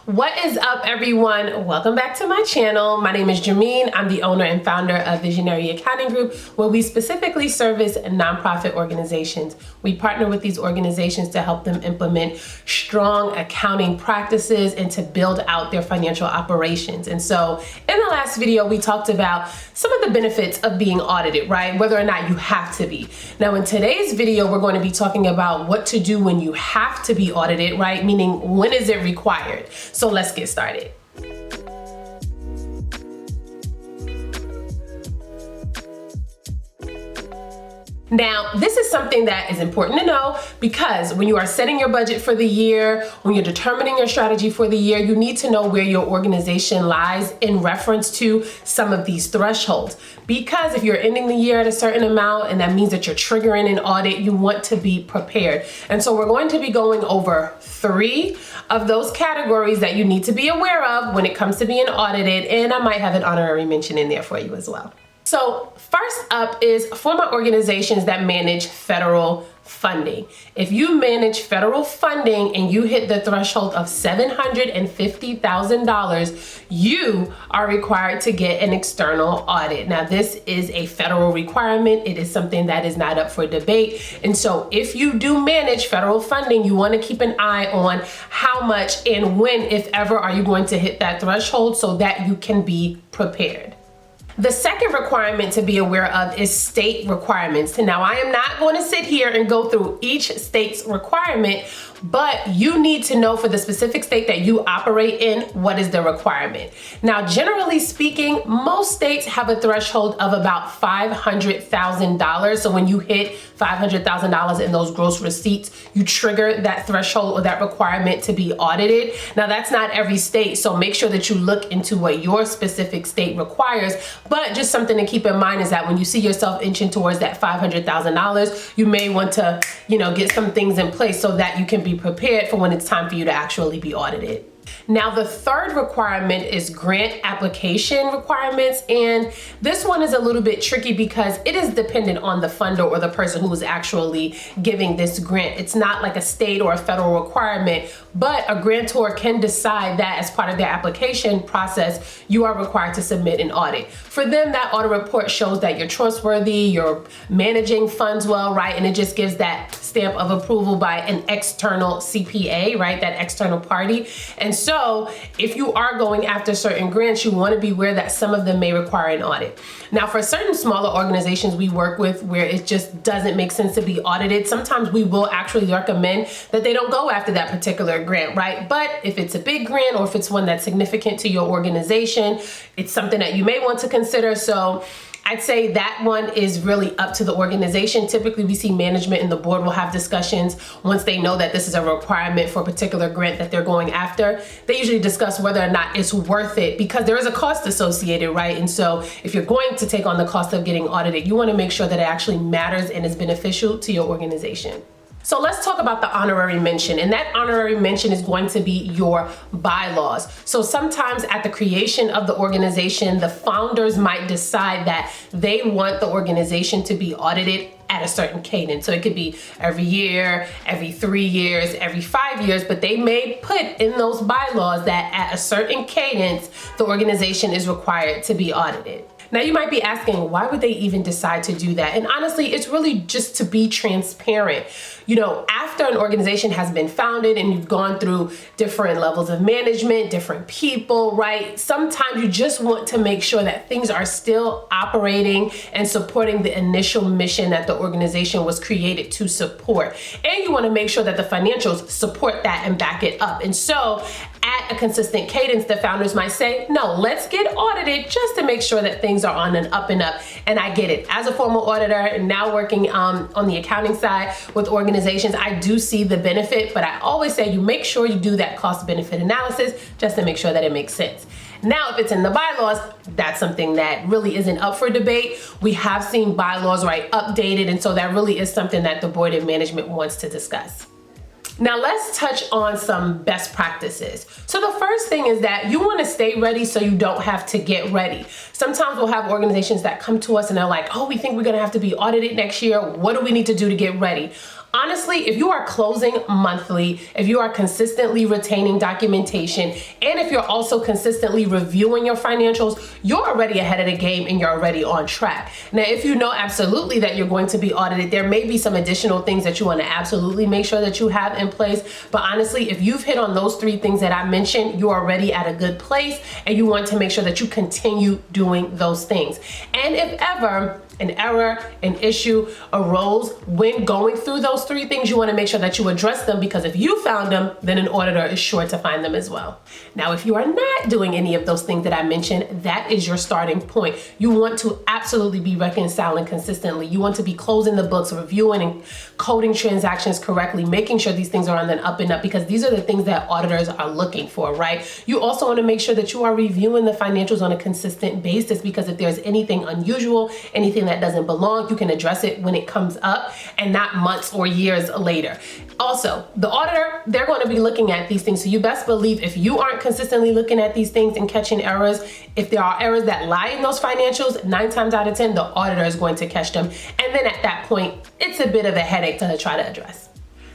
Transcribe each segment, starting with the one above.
What is up, everyone? Welcome back to my channel. My name is Jameen. I'm the owner and founder of Visionary Accounting Group, where we specifically service nonprofit organizations. We partner with these organizations to help them implement strong accounting practices and to build out their financial operations. And so in the last video, we talked about some of the benefits of being audited, right? Whether or not you have to be. Now, in today's video, we're going to be talking about what to do when you have to be audited, right? Meaning, when is it required? So let's get started. Now, this is something that is important to know because when you are setting your budget for the year, when you're determining your strategy for the year, you need to know where your organization lies in reference to some of these thresholds. Because if you're ending the year at a certain amount and that means that you're triggering an audit, you want to be prepared. And so we're going to be going over 3 of those categories that you need to be aware of when it comes to being audited, and I might have an honorary mention in there for you as well. So first up is for my organizations that manage federal funding. If you manage federal funding and you hit the threshold of $750,000, you are required to get an external audit. Now, this is a federal requirement. It is something that is not up for debate. And so if you do manage federal funding, you want to keep an eye on how much and when, if ever, are you going to hit that threshold so that you can be prepared. The second requirement to be aware of is state requirements. Now, I am not going to sit here and go through each state's requirement, but you need to know for the specific state that you operate in, what is the requirement. Now, generally speaking, most states have a threshold of about $500,000. So when you hit $500,000 in those gross receipts, you trigger that threshold or that requirement to be audited. Now, that's not every state, so make sure that you look into what your specific state requires. But just something to keep in mind is that when you see yourself inching towards that $500,000, you may want to, get some things in place so that you can be prepared for when it's time for you to actually be audited. Now, the third requirement is grant application requirements, and this one is a little bit tricky because it is dependent on the funder or the person who is actually giving this grant. It's not like a state or a federal requirement, but a grantor can decide that as part of their application process, you are required to submit an audit. For them, that audit report shows that you're trustworthy, you're managing funds well, right? And it just gives that stamp of approval by an external CPA, right? That external party. And so if you are going after certain grants, you want to be aware that some of them may require an audit. Now, for certain smaller organizations we work with where it just doesn't make sense to be audited, sometimes we will actually recommend that they don't go after that particular grant, right? But if it's a big grant or if it's one that's significant to your organization, it's something that you may want to consider. So I'd say that one is really up to the organization. Typically, we see management and the board will have discussions once they know that this is a requirement for a particular grant that they're going after. They usually discuss whether or not it's worth it because there is a cost associated, right? And so if you're going to take on the cost of getting audited, you want to make sure that it actually matters and is beneficial to your organization. So let's talk about the honorary mention, and that honorary mention is going to be your bylaws. So sometimes at the creation of the organization, the founders might decide that they want the organization to be audited at a certain cadence. So it could be every year, every 3 years, every 5 years, but they may put in those bylaws that at a certain cadence, the organization is required to be audited. Now, you might be asking, why would they even decide to do that? And honestly, it's really just to be transparent. After an organization has been founded and you've gone through different levels of management, different people, right? Sometimes you just want to make sure that things are still operating and supporting the initial mission that the organization was created to support. And you want to make sure that the financials support that and back it up. And so at a consistent cadence, the founders might say, no, let's get audited just to make sure that things are on an up and up. And I get it. As a former auditor and now working on the accounting side with organizations, I do see the benefit, but I always say you make sure you do that cost benefit analysis just to make sure that it makes sense. Now, if it's in the bylaws, that's something that really isn't up for debate. We have seen bylaws, right, updated, and so that really is something that the board and management wants to discuss. Now let's touch on some best practices. So the first thing is that you want to stay ready so you don't have to get ready. Sometimes we'll have organizations that come to us and they're like, oh, we think we're going to have to be audited next year. What do we need to do to get ready? Honestly, if you are closing monthly, if you are consistently retaining documentation, and if you're also consistently reviewing your financials, you're already ahead of the game and you're already on track. Now, if you know absolutely that you're going to be audited, there may be some additional things that you want to absolutely make sure that you have in place. But honestly, if you've hit on those 3 things that I mentioned, you're already at a good place, and you want to make sure that you continue doing those things. And if ever an error, an issue arose when going through those 3 things, you want to make sure that you address them, because if you found them, then an auditor is sure to find them as well. Now, if you are not doing any of those things that I mentioned, that is your starting point. You want to absolutely be reconciling consistently. You want to be closing the books, reviewing and coding transactions correctly, making sure these things are on the up and up, because these are the things that auditors are looking for, right? You also want to make sure that you are reviewing the financials on a consistent basis, because if there's anything unusual, anything that doesn't belong, you can address it when it comes up and not months or years later. Also, the auditor, they're going to be looking at these things. So you best believe if you aren't consistently looking at these things and catching errors, if there are errors that lie in those financials, 9 times out of 10, the auditor is going to catch them. And then at that point, it's a bit of a headache to try to address.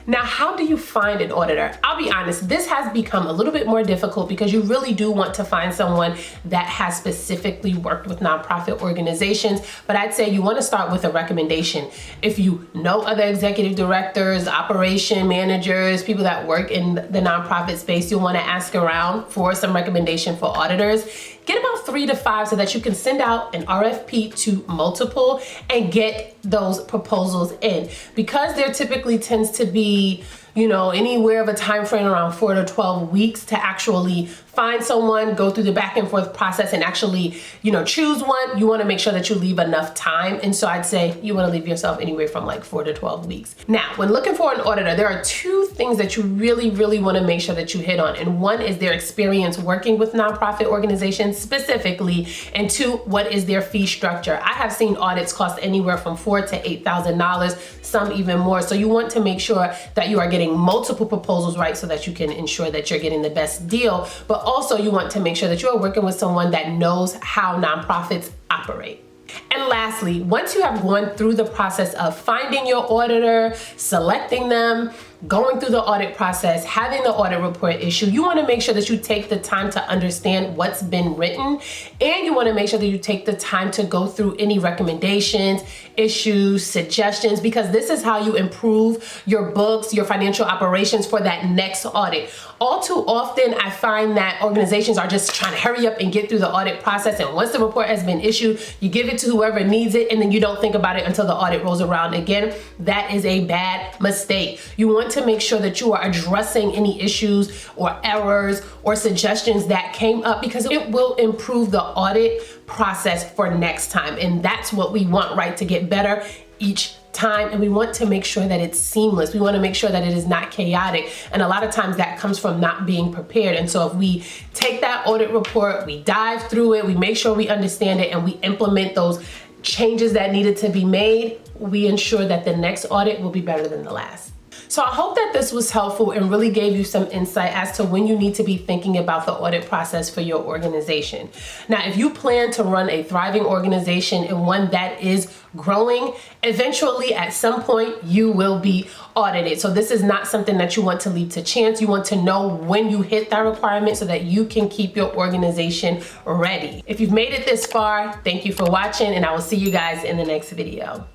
Now, how do you find an auditor? I'll be honest, this has become a little bit more difficult, because you really do want to find someone that has specifically worked with nonprofit organizations. But I'd say you want to start with a recommendation. If you know other executive directors, operation managers, people that work in the nonprofit space, you'll want to ask around for some recommendation for auditors. Get about 3 to 5 so that you can send out an RFP to multiple and get those proposals in. Because there typically tends to be, anywhere of a time frame around 4 to 12 weeks to actually find someone, go through the back and forth process, and actually, choose one. You want to make sure that you leave enough time. And so I'd say you want to leave yourself anywhere from like 4 to 12 weeks. Now, when looking for an auditor, there are 2 things that you really, really want to make sure that you hit on. And one is their experience working with nonprofit organizations specifically. And 2, what is their fee structure? I have seen audits cost anywhere from $4,000 to $8,000, some even more. So you want to make sure that you are getting multiple proposals right, so that you can ensure that you're getting the best deal. But also you want to make sure that you are working with someone that knows how nonprofits operate. And lastly, once you have gone through the process of finding your auditor, selecting them, going through the audit process, having the audit report issued, you want to make sure that you take the time to understand what's been written, and you want to make sure that you take the time to go through any recommendations, issues, suggestions, because this is how you improve your books, your financial operations for that next audit. All too often, I find that organizations are just trying to hurry up and get through the audit process, and once the report has been issued, you give it to whoever needs it, and then you don't think about it until the audit rolls around again. That is a bad mistake. You want to make sure that you are addressing any issues or errors or suggestions that came up, because it will improve the audit process for next time. And that's what we want, right? To get better each time. And we want to make sure that it's seamless. We want to make sure that it is not chaotic. And a lot of times that comes from not being prepared. And so if we take that audit report, we dive through it, we make sure we understand it, and we implement those changes that needed to be made, we ensure that the next audit will be better than the last. So I hope that this was helpful and really gave you some insight as to when you need to be thinking about the audit process for your organization. Now, if you plan to run a thriving organization and one that is growing, eventually at some point you will be audited. So this is not something that you want to leave to chance. You want to know when you hit that requirement so that you can keep your organization ready. If you've made it this far, thank you for watching, and I will see you guys in the next video.